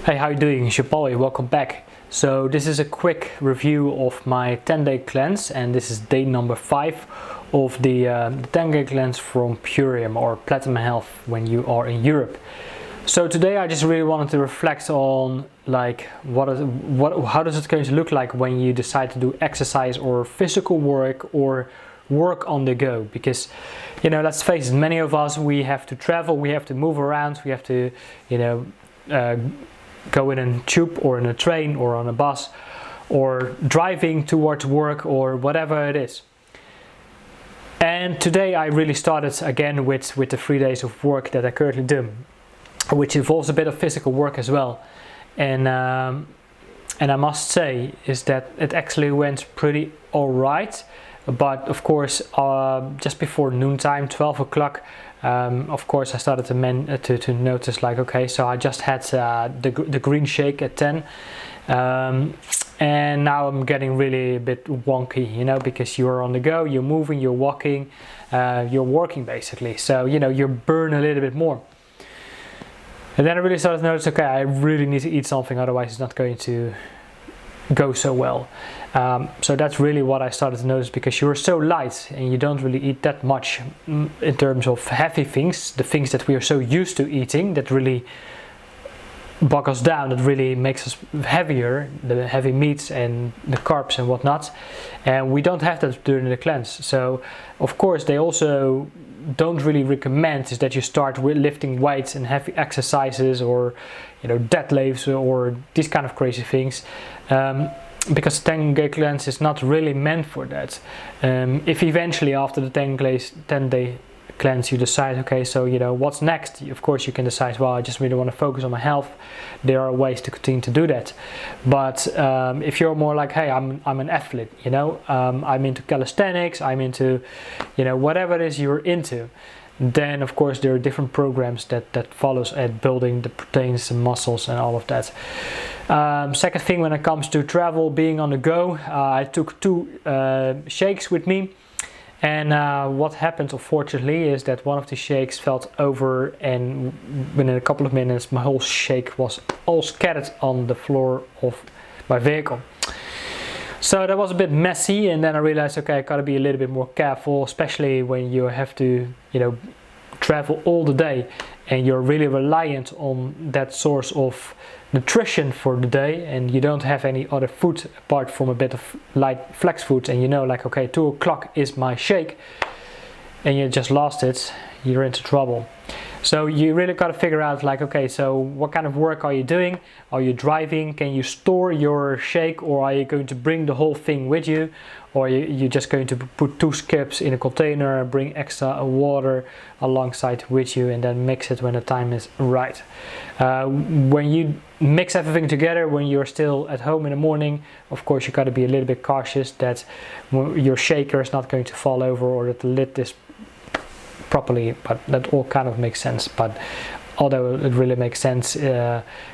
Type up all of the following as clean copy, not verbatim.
Hey, how you doing? It's your Polly. Welcome back. So this is a quick review of my 10-day cleanse, and this is day number 5 of the 10-day cleanse from Purium or Platinum Health when you are in Europe. So today I just really wanted to reflect on like how does it going to look like when you decide to do exercise or physical work or work on the go, because let's face it, many of us, we have to travel, we have to move around, we have to go in a tube or in a train or on a bus or driving towards work or whatever it is. And today I really started again with the 3 days of work that I currently do, which involves a bit of physical work as well. And I must say is that it actually went pretty alright. But of course, just before noontime, 12 o'clock, of course I started to notice, like, okay, so I just had the green shake at 10, and now I'm getting really a bit wonky, because you're on the go, you're moving, you're walking, you're working basically, so you burn a little bit more. And then I really started to notice, okay, I really need to eat something, otherwise it's not going to go so well. So that's really what I started to notice, because you're so light and you don't really eat that much in terms of heavy things, the things that we are so used to eating that really bog us down, that really makes us heavier, the heavy meats and the carbs and whatnot, and we don't have that during the cleanse. So of course they also don't really recommend is that you start with lifting weights and heavy exercises or deadlifts or these kind of crazy things, because the 10-day cleanse is not really meant for that. If eventually after the 10-day cleanse you decide, okay, so what's next, of course you can decide, well, I just really want to focus on my health. There are ways to continue to do that. But if you're more like, hey, I'm an athlete, I'm into calisthenics, I'm into whatever it is you're into, then of course there are different programs that follows at building the proteins and muscles and all of that. Second thing, when it comes to travel, being on the go, I took 2 shakes with me. And what happened, unfortunately, is that one of the shakes fell over, and within a couple of minutes my whole shake was all scattered on the floor of my vehicle. So that was a bit messy, and then I realized, okay, I gotta be a little bit more careful, especially when you have to travel all the day and you're really reliant on that source of nutrition for the day, and you don't have any other food apart from a bit of light flex food, and like, okay, 2 o'clock is my shake, and you just lost it, you're into trouble. So you really got to figure out, like, okay, so what kind of work are you doing? Are you driving? Can you store your shake, or are you going to bring the whole thing with you? Or are you just going to put 2 skips in a container, bring extra water alongside with you, and then mix it when the time is right? When you mix everything together, when you're still at home in the morning, of course you got to be a little bit cautious that your shaker is not going to fall over, or that the lid is properly, but that all kind of makes sense. But although it really makes sense,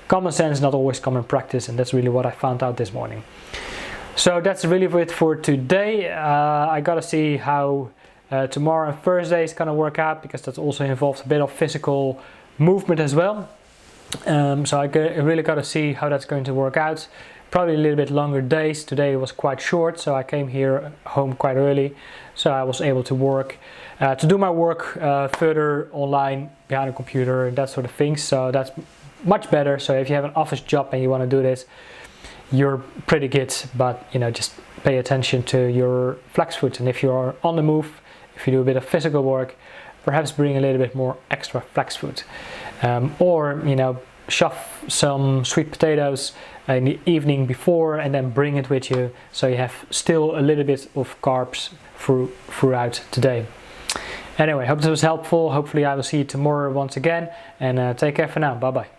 common sense not always common practice, and that's really what I found out this morning. So that's really it for today. I gotta see how tomorrow and Thursday is gonna work out, because that also involves a bit of physical movement as well. So I really gotta see how that's going to work out. Probably a little bit longer days. Today was quite short, so I came here home quite early, so I was able to work, to do my work further online behind a computer and that sort of thing. So that's much better. So if you have an office job and you want to do this, you're pretty good, but just pay attention to your flex food. And if you're on the move, if you do a bit of physical work, perhaps bring a little bit more extra flex food, or shove some sweet potatoes in the evening before and then bring it with you, so you have still a little bit of carbs throughout the day. Anyway, hope this was helpful. Hopefully I will see you tomorrow once again, and take care for now. Bye bye.